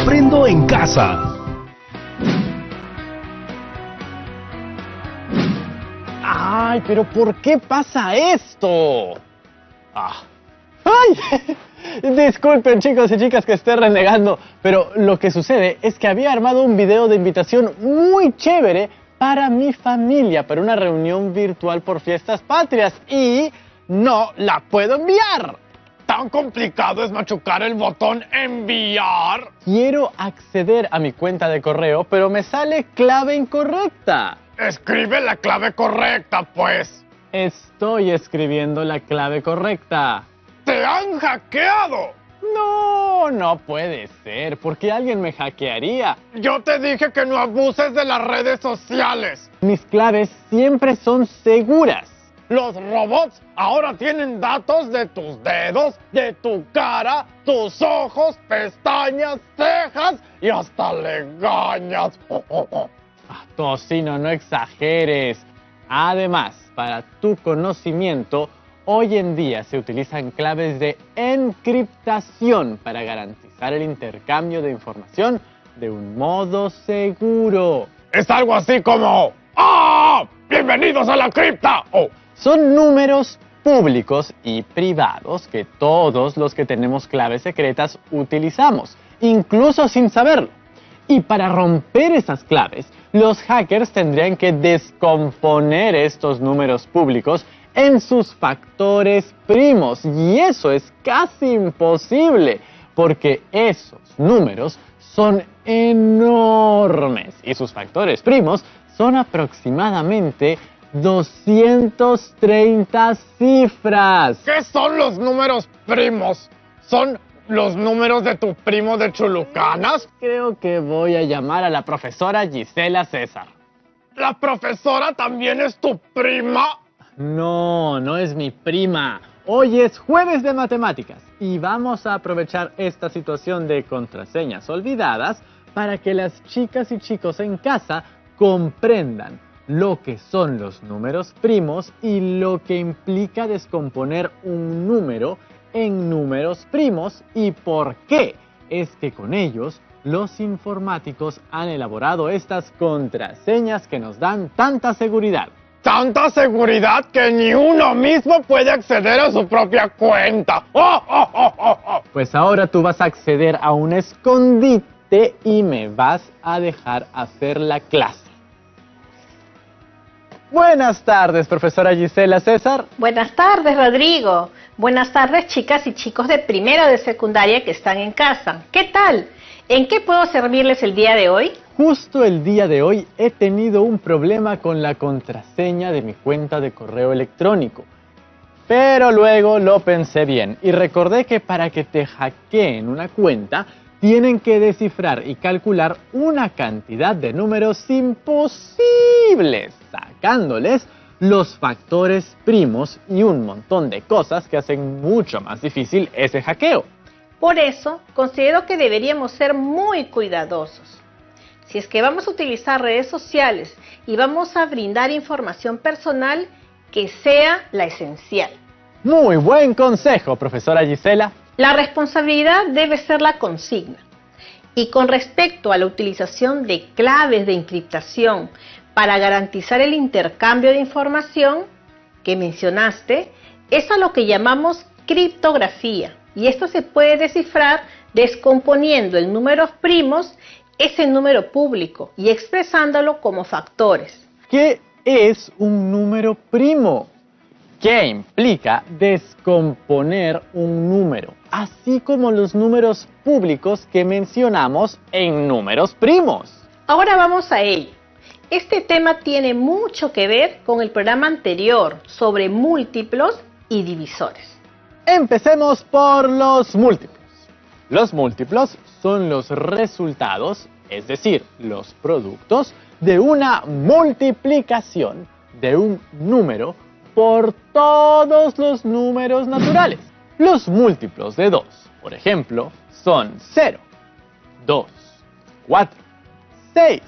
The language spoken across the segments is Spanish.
Aprendo en casa. ¡Ay, pero por qué pasa esto! ¡Ay! Disculpen, chicos y chicas, que esté renegando, pero lo que sucede es que había armado un video de invitación muy chévere para mi familia, para una reunión virtual por Fiestas Patrias, y no la puedo enviar. ¿Tan complicado es machucar el botón enviar? Quiero acceder a mi cuenta de correo, pero me sale clave incorrecta. Escribe la clave correcta, pues. Estoy escribiendo la clave correcta. ¡Te han hackeado! No, no puede ser, porque alguien me hackearía. Yo te dije que no abuses de las redes sociales. Mis claves siempre son seguras. Los robots ahora tienen datos de tus dedos, de tu cara, tus ojos, pestañas, cejas y hasta legañas. Tocino, no exageres. Además, para tu conocimiento, hoy en día se utilizan claves de encriptación para garantizar el intercambio de información de un modo seguro. Es algo así como... ¡Ah! ¡Bienvenidos a la cripta! Son números públicos y privados que todos los que tenemos claves secretas utilizamos, incluso sin saberlo. Y para romper esas claves, los hackers tendrían que descomponer estos números públicos en sus factores primos. Y eso es casi imposible, porque esos números son enormes y sus factores primos son aproximadamente 230 cifras. ¿Qué son los números primos? ¿Son los números de tu primo de Chulucanas? Creo que voy a llamar a la profesora Gisela César. ¿La profesora también es tu prima? No, no es mi prima. Hoy es jueves de matemáticas y vamos a aprovechar esta situación de contraseñas olvidadas para que las chicas y chicos en casa comprendan lo que son los números primos y lo que implica descomponer un número en números primos y por qué es que con ellos los informáticos han elaborado estas contraseñas que nos dan tanta seguridad. ¡Tanta seguridad que ni uno mismo puede acceder a su propia cuenta! Pues ahora tú vas a acceder a un escondite y me vas a dejar hacer la clase. Buenas tardes, profesora Gisela César. Buenas tardes, Rodrigo. Buenas tardes, chicas y chicos de primero de secundaria que están en casa. ¿Qué tal? ¿En qué puedo servirles el día de hoy? Justo el día de hoy he tenido un problema con la contraseña de mi cuenta de correo electrónico. Pero luego lo pensé bien y recordé que para que te hackeen una cuenta, tienen que descifrar y calcular una cantidad de números imposibles, sacándoles los factores primos y un montón de cosas que hacen mucho más difícil ese hackeo. Por eso, considero que deberíamos ser muy cuidadosos. Si es que vamos a utilizar redes sociales y vamos a brindar información personal, que sea la esencial. Muy buen consejo, profesora Gisela. La responsabilidad debe ser la consigna. Y con respecto a la utilización de claves de encriptación para garantizar el intercambio de información que mencionaste, es a lo que llamamos criptografía. Y esto se puede descifrar descomponiendo en números primos ese número público y expresándolo como factores. ¿Qué es un número primo? ¿Qué implica descomponer un número? Así como los números públicos que mencionamos en números primos. Ahora vamos a ello. Este tema tiene mucho que ver con el programa anterior sobre múltiplos y divisores. Empecemos por los múltiplos. Los múltiplos son los resultados, es decir, los productos de una multiplicación de un número por todos los números naturales. Los múltiplos de 2, por ejemplo, son 0, 2, 4, 6,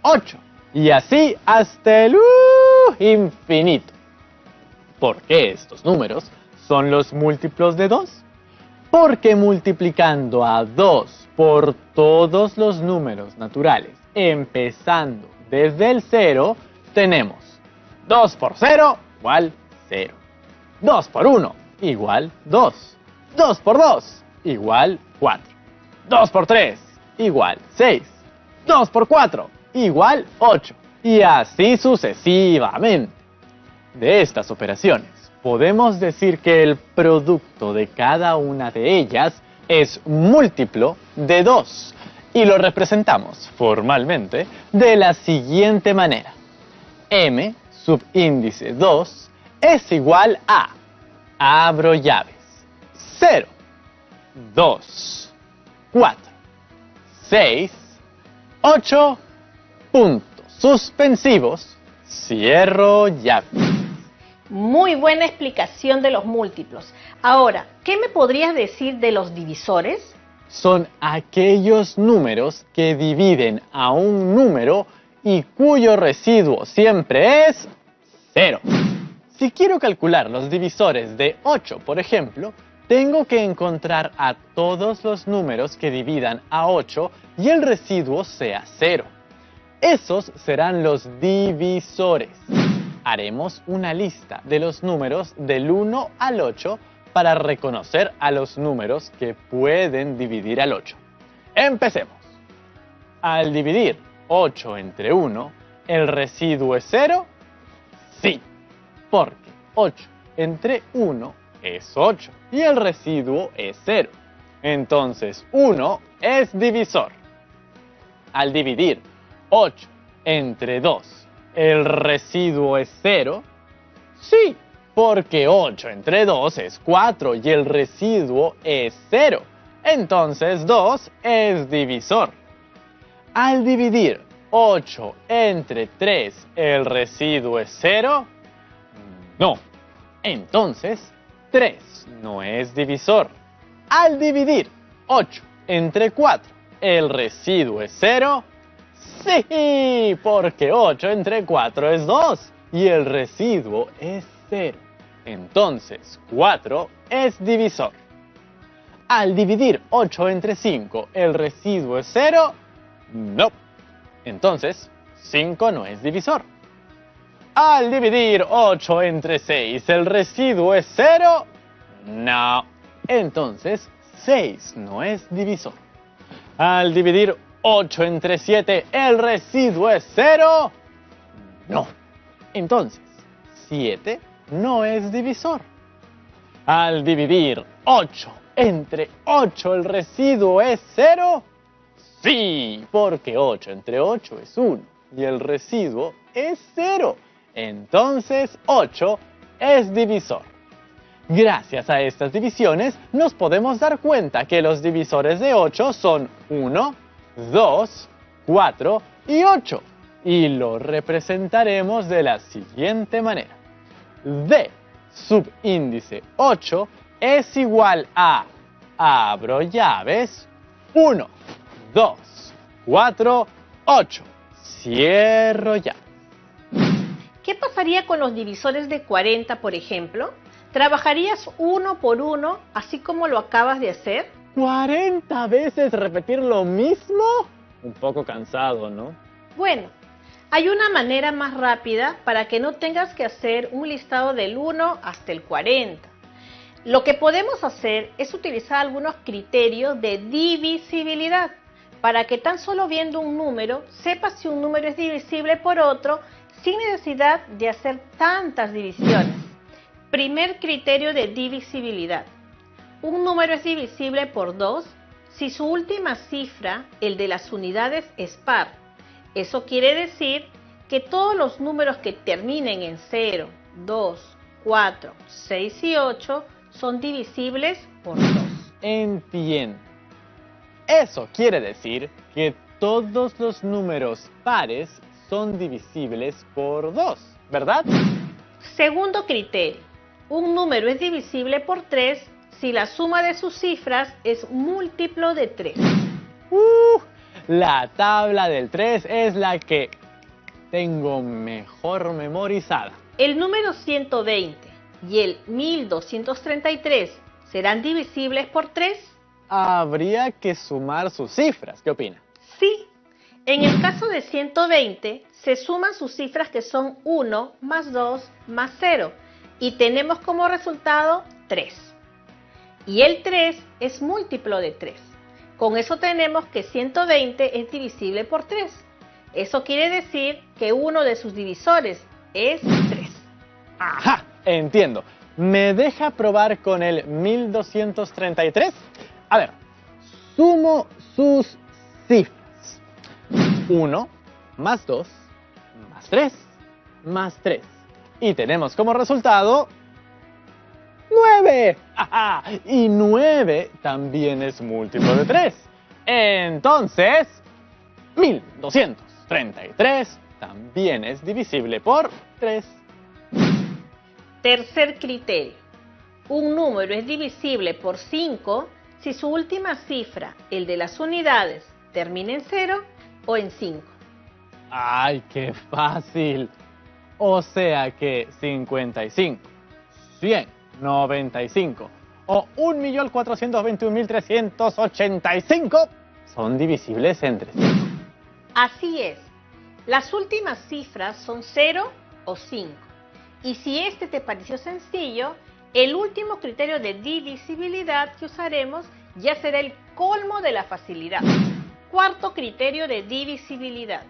8 y así hasta el infinito. ¿Por qué estos números son los múltiplos de 2? Porque multiplicando a 2 por todos los números naturales, empezando desde el 0, tenemos 2 por 0 igual 0. 2 por 1 igual 2. 2 por 2 igual 4. 2 por 3 igual 6. 2 por 4 igual 8. Y así sucesivamente. De estas operaciones, podemos decir que el producto de cada una de ellas es múltiplo de 2. Y lo representamos formalmente de la siguiente manera. M subíndice 2 es igual a, abro llaves, 0, 2, 4, 6, 8, puntos suspensivos, cierro llaves. Muy buena explicación de los múltiplos. Ahora, ¿qué me podrías decir de los divisores? Son aquellos números que dividen a un número y cuyo residuo siempre es 0. Si quiero calcular los divisores de 8, por ejemplo, tengo que encontrar a todos los números que dividan a 8 y el residuo sea 0. Esos serán los divisores. Haremos una lista de los números del 1 al 8 para reconocer a los números que pueden dividir al 8. Empecemos. Al dividir 8 entre 1, ¿el residuo es 0? Sí, porque 8 entre 1 es 8 y el residuo es 0. Entonces 1 es divisor. Al dividir 8 entre 2, ¿el residuo es 0? Sí, porque 8 entre 2 es 4 y el residuo es 0. Entonces 2 es divisor. Al dividir 8 entre 3, ¿el residuo es 0? No. Entonces 3 no es divisor. Al dividir 8 entre 4, ¿el residuo es 0? Sí, porque 8 entre 4 es 2 y el residuo es 0. Entonces 4 es divisor. Al dividir 8 entre 5, ¿el residuo es 0? No. Entonces 5 no es divisor. Al dividir 8 entre 6, ¿el residuo es 0? No. Entonces 6 no es divisor. Al dividir 8 entre 7, ¿el residuo es 0? No. Entonces 7 no es divisor. Al dividir 8 entre 8, ¿el residuo es 0? Sí, porque 8 entre 8 es 1 y el residuo es 0. Entonces 8 es divisor. Gracias a estas divisiones nos podemos dar cuenta que los divisores de 8 son 1, 2, 4 y 8. Y lo representaremos de la siguiente manera. D subíndice 8 es igual a, abro llaves, 1, 2, 4, 8. Cierro llaves. ¿Qué pasaría con los divisores de 40, por ejemplo? ¿Trabajarías uno por uno, así como lo acabas de hacer? ¿40 veces repetir lo mismo? Un poco cansado, ¿no? Bueno, hay una manera más rápida para que no tengas que hacer un listado del 1 hasta el 40. Lo que podemos hacer es utilizar algunos criterios de divisibilidad para que tan solo viendo un número sepas si un número es divisible por otro sin necesidad de hacer tantas divisiones. Primer criterio de divisibilidad. Un número es divisible por 2 si su última cifra, el de las unidades, es par. Eso quiere decir que todos los números que terminen en 0, 2, 4, 6 y 8 son divisibles por 2. Entiendo. Eso quiere decir que todos los números pares son divisibles por 2, ¿verdad? Segundo criterio. Un número es divisible por 3 si la suma de sus cifras es múltiplo de 3. La tabla del 3 es la que tengo mejor memorizada. El número 120 y el 1233 serán divisibles por 3. habría que sumar sus cifras. ¿Qué opina? Sí, en el caso de 120 se suman sus cifras que son 1 más 2 más 0 y tenemos como resultado 3. Y el 3 es múltiplo de 3. Con eso tenemos que 120 es divisible por 3. Eso quiere decir que uno de sus divisores es 3. ¡Ajá! Entiendo. ¿Me deja probar con el 1233? A ver, sumo sus cifras. 1 más 2 más 3 más 3. Y tenemos como resultado 9. ¡Ajá! Y 9 también es múltiplo de 3. Entonces, 1233 también es divisible por 3. Tercer criterio. Un número es divisible por 5 si su última cifra, el de las unidades, termina en 0 o en 5. ¡Ay, qué fácil! O sea que 55, 100, 95 o 1.421.385 son divisibles entre 5. Así es. Las últimas cifras son 0 o 5. Y si este te pareció sencillo, el último criterio de divisibilidad que usaremos ya será el colmo de la facilidad. Cuarto criterio de divisibilidad.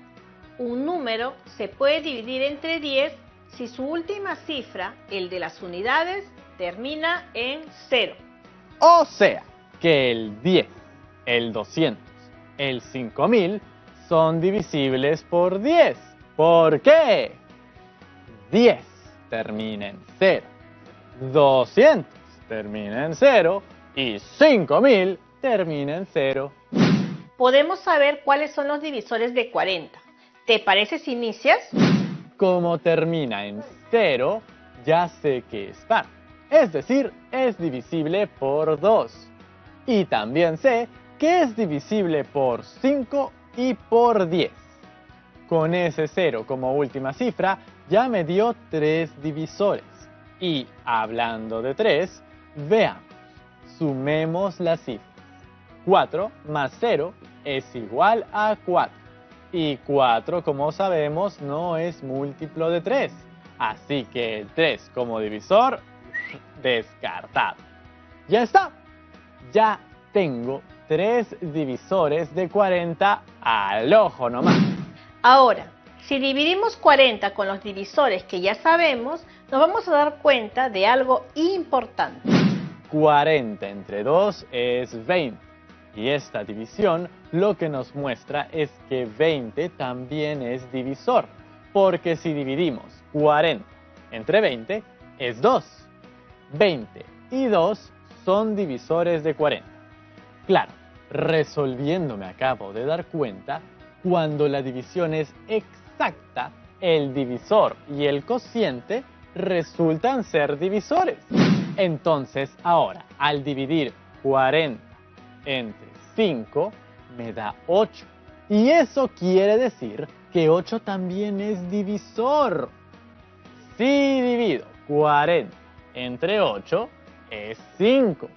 Un número se puede dividir entre 10 si su última cifra, el de las unidades, termina en 0. O sea que el 10, el 200, el 5000 son divisibles por 10. ¿Por qué? 10 termina en 0, 200 termina en 0 y 5000 termina en 0. Podemos saber cuáles son los divisores de 40. ¿Te parece si inicias? Como termina en 0, ya sé que es par. Es decir, es divisible por 2. Y también sé que es divisible por 5 y por 10. Con ese 0 como última cifra, ya me dio 3 divisores. Y hablando de 3, veamos, sumemos las cifras. 4 más 0 es igual a 4. Y 4, como sabemos, no es múltiplo de 3. Así que el 3 como divisor, descartado. ¡Ya está! Ya tengo 3 divisores de 40 al ojo nomás. Ahora, si dividimos 40 con los divisores que ya sabemos, nos vamos a dar cuenta de algo importante. 40 entre 2 es 20. Y esta división lo que nos muestra es que 20 también es divisor. Porque si dividimos 40 entre 20 es 2. 20 y 2 son divisores de 40. Claro, resolviendo me acabo de dar cuenta, cuando la división es exacta, el divisor y el cociente resultan ser divisores. Entonces, ahora, al dividir 40 entre 5, me da 8. Y eso quiere decir que 8 también es divisor. Si divido 40 entre 8, es 5.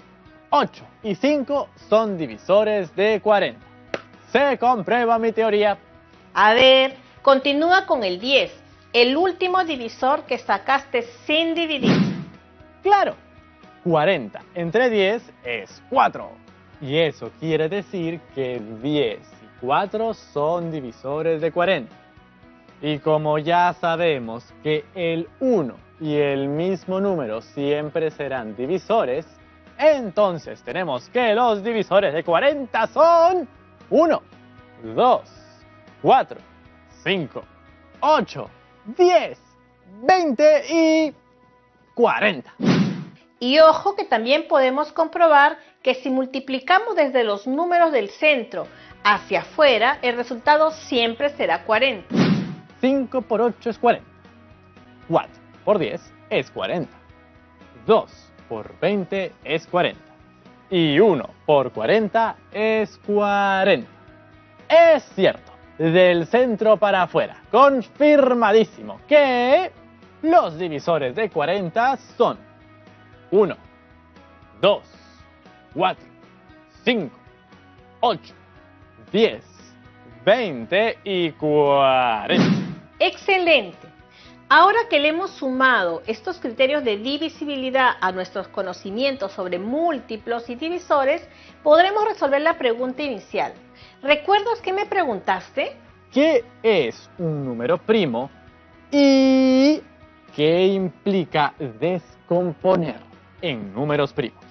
8 y 5 son divisores de 40. Se comprueba mi teoría. A ver, continúa con el 10, el último divisor que sacaste sin dividir. Claro, 40 entre 10 es 4. Y eso quiere decir que 10 y 4 son divisores de 40. Y como ya sabemos que el 1 y el mismo número siempre serán divisores, entonces tenemos que los divisores de 40 son 1, 2, 4, 5, 8, 10, 20 y 40. Y ojo que también podemos comprobar que si multiplicamos desde los números del centro hacia afuera, el resultado siempre será 40. 5 por 8 es 40. 4 por 10 es 40. 2 por 20 es 40. Y 1 por 40 es 40. Es cierto, del centro para afuera, confirmadísimo que los divisores de 40 son 1, 2, 4, 5, 8, 10, 20 y 40. ¡Excelente! Ahora que le hemos sumado estos criterios de divisibilidad a nuestros conocimientos sobre múltiplos y divisores, podremos resolver la pregunta inicial. ¿Recuerdas que me preguntaste? ¿Qué es un número primo y qué implica descomponer en números primos?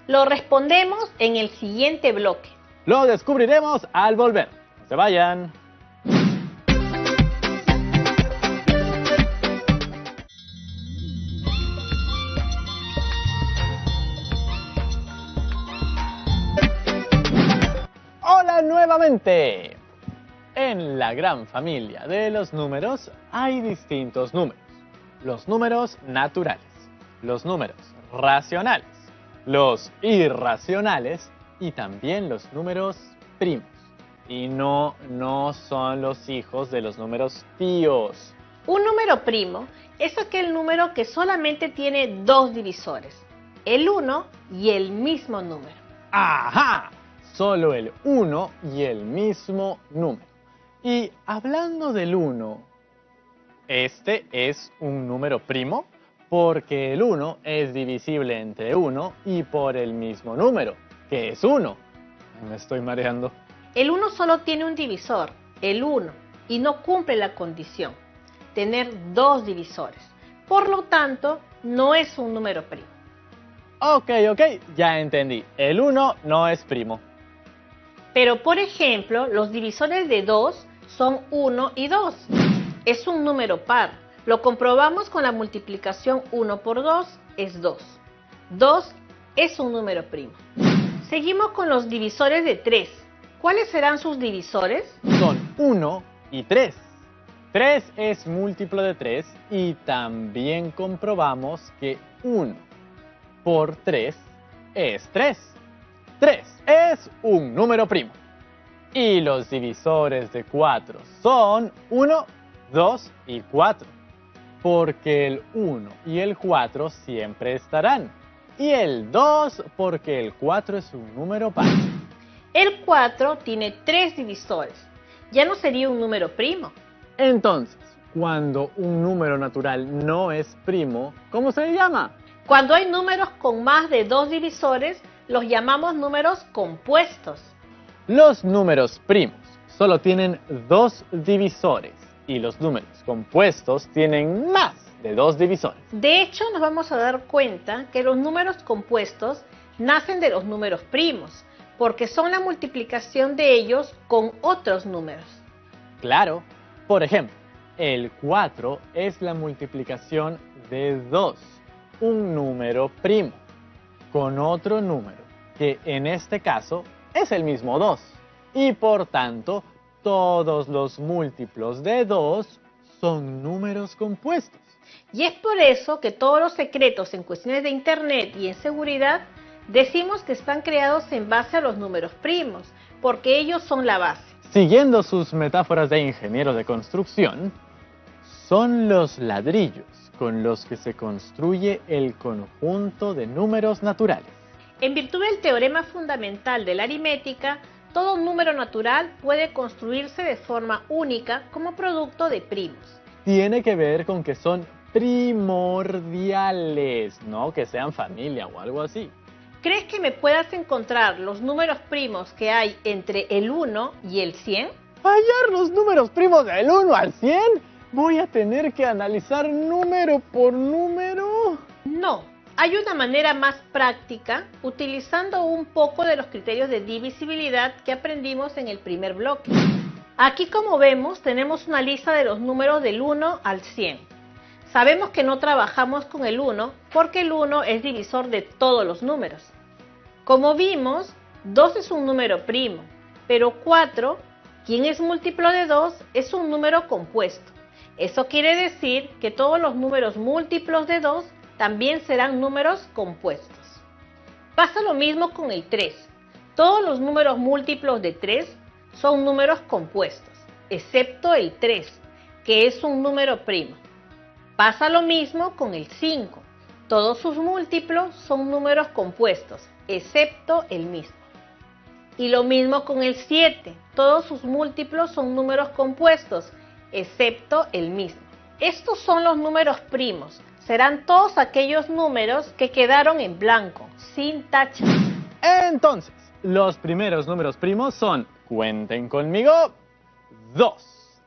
Lo respondemos en el siguiente bloque. Lo descubriremos al volver. No se vayan. Hola nuevamente. En la gran familia de los números hay distintos números. Los números naturales, los números racionales, los irracionales y también los números primos. Y no son los hijos de los números tíos. Un número primo es aquel número que solamente tiene dos divisores, el 1 y el mismo número. ¡Ajá! Solo el 1 y el mismo número. Y hablando del 1, este es un número primo porque el 1 es divisible entre 1 y por el mismo número, que es 1. Me estoy mareando. El 1 solo tiene un divisor, el 1, y no cumple la condición, tener dos divisores. Por lo tanto, no es un número primo. Ok, ya entendí. El 1 no es primo. Pero, por ejemplo, los divisores de 2 son 1 y 2. Es un número par. Lo comprobamos con la multiplicación 1 por 2 es 2. 2 es un número primo. Seguimos con los divisores de 3. ¿Cuáles serán sus divisores? Son 1 y 3. 3 es múltiplo de 3 y también comprobamos que 1 por 3 es 3. 3 es un número primo. Y los divisores de 4 son 1, 2 y 4. Porque el 1 y el 4 siempre estarán. Y el 2 porque el 4 es un número par. El 4 tiene 3 divisores. Ya no sería un número primo. Entonces, cuando un número natural no es primo, ¿cómo se le llama? Cuando hay números con más de 2 divisores, los llamamos números compuestos. Los números primos solo tienen 2 divisores y los números compuestos tienen más de 2 divisores. De hecho, nos vamos a dar cuenta que los números compuestos nacen de los números primos, porque son la multiplicación de ellos con otros números. Claro, por ejemplo, el 4 es la multiplicación de 2, un número primo, con otro número, que en este caso es el mismo 2. Y por tanto, todos los múltiplos de 2 son números compuestos. Y es por eso que todos los secretos en cuestiones de Internet y en seguridad decimos que están creados en base a los números primos, porque ellos son la base. Siguiendo sus metáforas de ingeniero de construcción, son los ladrillos con los que se construye el conjunto de números naturales. En virtud del teorema fundamental de la aritmética, todo número natural puede construirse de forma única como producto de primos. Tiene que ver con que son primordiales, no que sean familia o algo así. ¿Crees que me puedas encontrar los números primos que hay entre el 1 y el 100? ¿Hallar los números primos del 1 al 100? ¿Voy a tener que analizar número por número? No, hay una manera más práctica utilizando un poco de los criterios de divisibilidad que aprendimos en el primer bloque. Aquí, como vemos, tenemos una lista de los números del 1 al 100. Sabemos que no trabajamos con el 1 porque el 1 es divisor de todos los números. Como vimos, 2 es un número primo, pero 4, quien es múltiplo de 2, es un número compuesto. Eso quiere decir que todos los números múltiplos de 2 también serán números compuestos. Pasa lo mismo con el 3. Todos los números múltiplos de 3 son números compuestos, excepto el 3, que es un número primo. Pasa lo mismo con el 5. Todos sus múltiplos son números compuestos, excepto el mismo. Y lo mismo con el 7. Todos sus múltiplos son números compuestos, excepto el mismo. Estos son los números primos. Serán todos aquellos números que quedaron en blanco, sin tacha. Entonces, los primeros números primos son, cuenten conmigo, 2,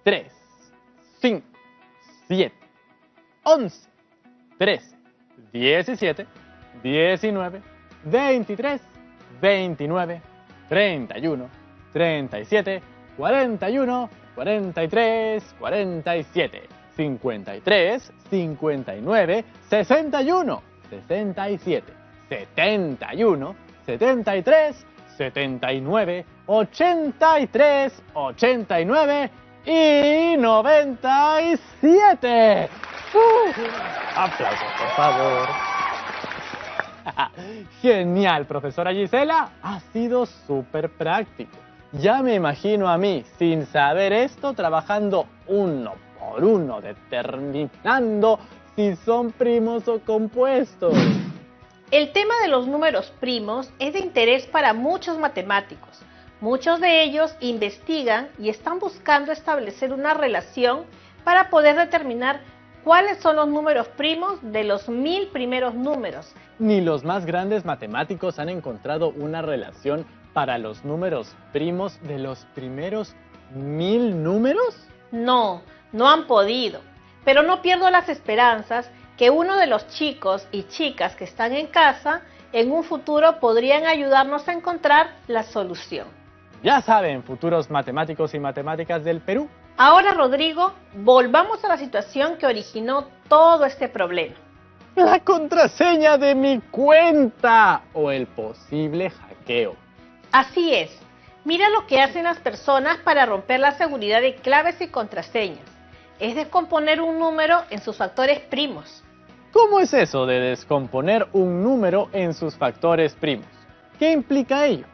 3, 5, 7, 11, 13, 17, 19, 23, 29, 31, 37, 41, 43, 47, 53, 59, 61, 67, 71, 73, 79, 83, 89 y 97. Aplausos, por favor. Genial, profesora Gisela. Ha sido súper práctico. Ya me imagino a mí, sin saber esto, trabajando uno por uno, determinando si son primos o compuestos. El tema de los números primos es de interés para muchos matemáticos. Muchos de ellos investigan y están buscando establecer una relación para poder determinar cuáles son los números primos de los 1000 primeros números. Ni los más grandes matemáticos han encontrado una relación para los números primos de los primeros 1000 números. No, no han podido. Pero no pierdo las esperanzas que uno de los chicos y chicas que están en casa en un futuro podrían ayudarnos a encontrar la solución. Ya saben, futuros matemáticos y matemáticas del Perú. Ahora, Rodrigo, volvamos a la situación que originó todo este problema. La contraseña de mi cuenta o el posible hackeo. Así es. Mira lo que hacen las personas para romper la seguridad de claves y contraseñas. Es descomponer un número en sus factores primos. ¿Cómo es eso de descomponer un número en sus factores primos? ¿Qué implica ello?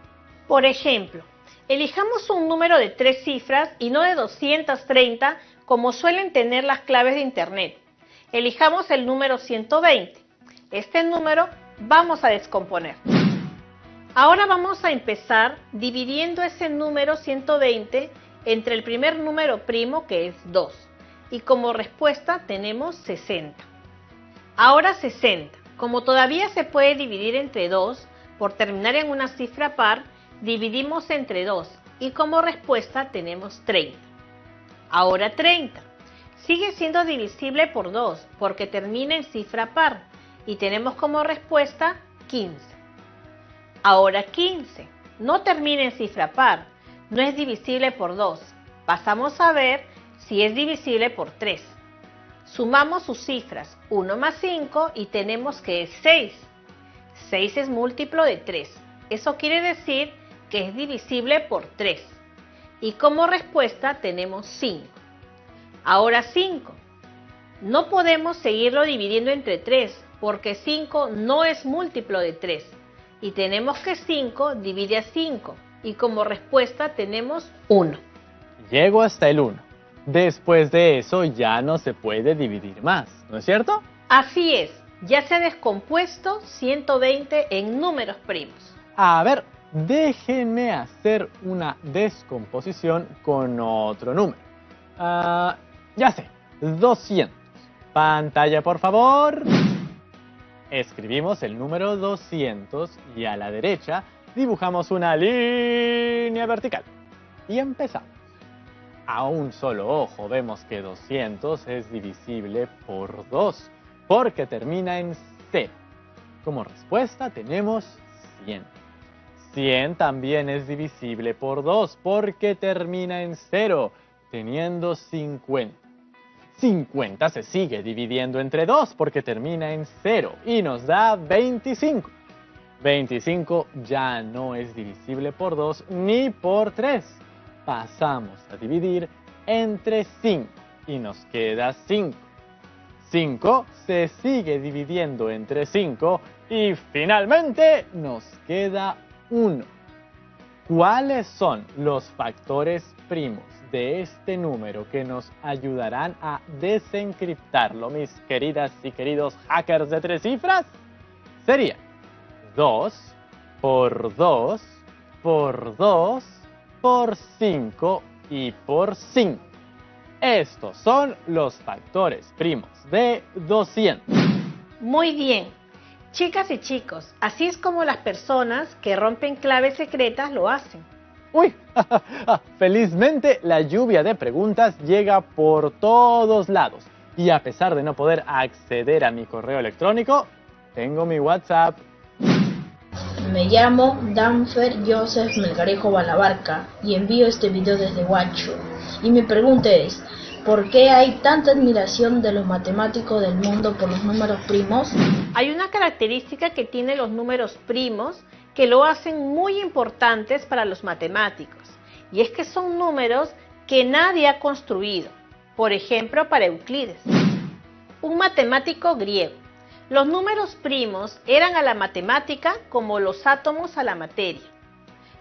Por ejemplo, elijamos un número de 3 cifras y no de 230 como suelen tener las claves de Internet. Elijamos el número 120. Este número vamos a descomponer. Ahora vamos a empezar dividiendo ese número 120 entre el primer número primo, que es 2. Y como respuesta tenemos 60. Ahora 60. Como todavía se puede dividir entre 2, por terminar en una cifra par, dividimos entre 2 y como respuesta tenemos 30. Ahora 30. Sigue siendo divisible por 2 porque termina en cifra par y tenemos como respuesta 15. Ahora 15. No termina en cifra par, no es divisible por 2. Pasamos a ver si es divisible por 3. Sumamos sus cifras, 1 más 5 y tenemos que es 6. 6 es múltiplo de 3. Eso quiere decir que es divisible por 3. Y como respuesta tenemos 5. Ahora 5. No podemos seguirlo dividiendo entre 3 porque 5 no es múltiplo de 3. Y tenemos que 5 divide a 5 y como respuesta tenemos 1. Llego hasta el 1. Después de eso ya no se puede dividir más, ¿no es cierto? Así es, ya se ha descompuesto 120 en números primos. A ver, déjenme hacer una descomposición con otro número. Ya sé, 200. Pantalla, por favor. Escribimos el número 200 y a la derecha dibujamos una línea vertical. Y empezamos. A un solo ojo vemos que 200 es divisible por 2, porque termina en 0. Como respuesta tenemos 100. 100 también es divisible por 2, porque termina en 0, teniendo 50. 50 se sigue dividiendo entre 2, porque termina en 0, y nos da 25. 25 ya no es divisible por 2 ni por 3. Pasamos a dividir entre 5 y nos queda 5. 5 se sigue dividiendo entre 5 y finalmente nos queda 1. ¿Cuáles son los factores primos de este número que nos ayudarán a desencriptarlo, mis queridas y queridos hackers de 3 cifras? Sería 2 por 2 por 2, por 5 y por 5. Estos son los factores primos de 200. Muy bien. Chicas y chicos, así es como las personas que rompen claves secretas lo hacen. ¡Uy! Felizmente la lluvia de preguntas llega por todos lados. Y a pesar de no poder acceder a mi correo electrónico, tengo mi WhatsApp. Me llamo Danfer Joseph Melgarejo Balabarca y envío este video desde Huacho. Y mi pregunta es, ¿por qué hay tanta admiración de los matemáticos del mundo por los números primos? Hay una característica que tienen los números primos que lo hacen muy importantes para los matemáticos, y es que son números que nadie ha construido. Por ejemplo, para Euclides, un matemático griego. Los números primos eran a la matemática como los átomos a la materia.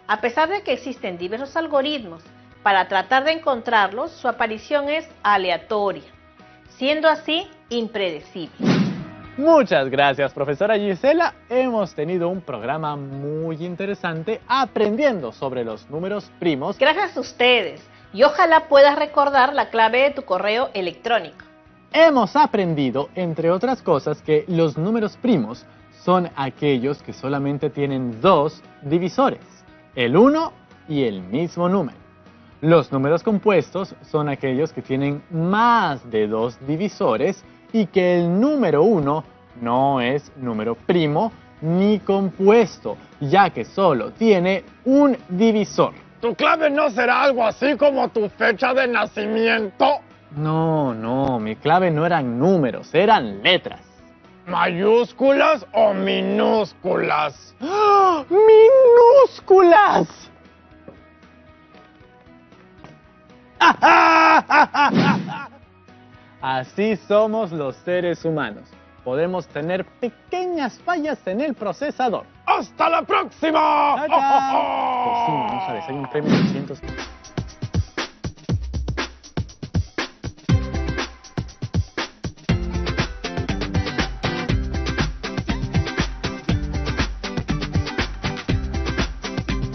A pesar de que existen diversos algoritmos para tratar de encontrarlos, su aparición es aleatoria, siendo así impredecible. Muchas gracias, profesora Gisela. Hemos tenido un programa muy interesante aprendiendo sobre los números primos. Gracias a ustedes, y ojalá puedas recordar la clave de tu correo electrónico. Hemos aprendido, entre otras cosas, que los números primos son aquellos que solamente tienen dos divisores, el 1 y el mismo número. Los números compuestos son aquellos que tienen más de dos divisores y que el número 1 no es número primo ni compuesto, ya que solo tiene un divisor. ¿Tu clave no será algo así como tu fecha de nacimiento? No, mi clave no eran números, eran letras. ¿Mayúsculas o minúsculas? ¡Ah! ¡Minúsculas! Así somos los seres humanos. Podemos tener pequeñas fallas en el procesador. ¡Hasta la próxima! ¡Chao, chao! Por fin, no sabes, hay un premio de 200.